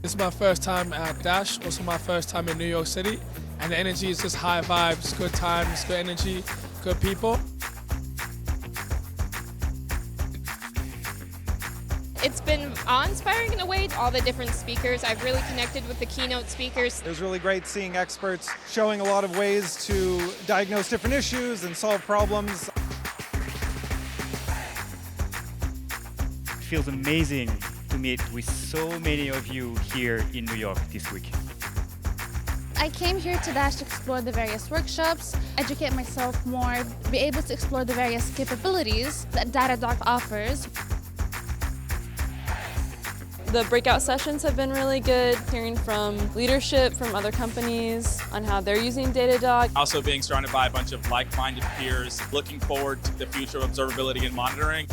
This is my first time at Dash, also my first time in New York City, and the energy is just high vibes, good times, good energy, good people. It's been awe-inspiring in a way, all the different speakers. I've really connected with the keynote speakers. It was really great seeing experts showing a lot of ways to diagnose different issues and solve problems. It feels amazing to meet with so many of you here in New York this week. I came here to Dash to explore the various workshops, educate myself more, be able to explore the various capabilities that Datadog offers. The breakout sessions have been really good, hearing from leadership from other companies on how they're using Datadog. Also being surrounded by a bunch of like-minded peers, looking forward to the future of observability and monitoring.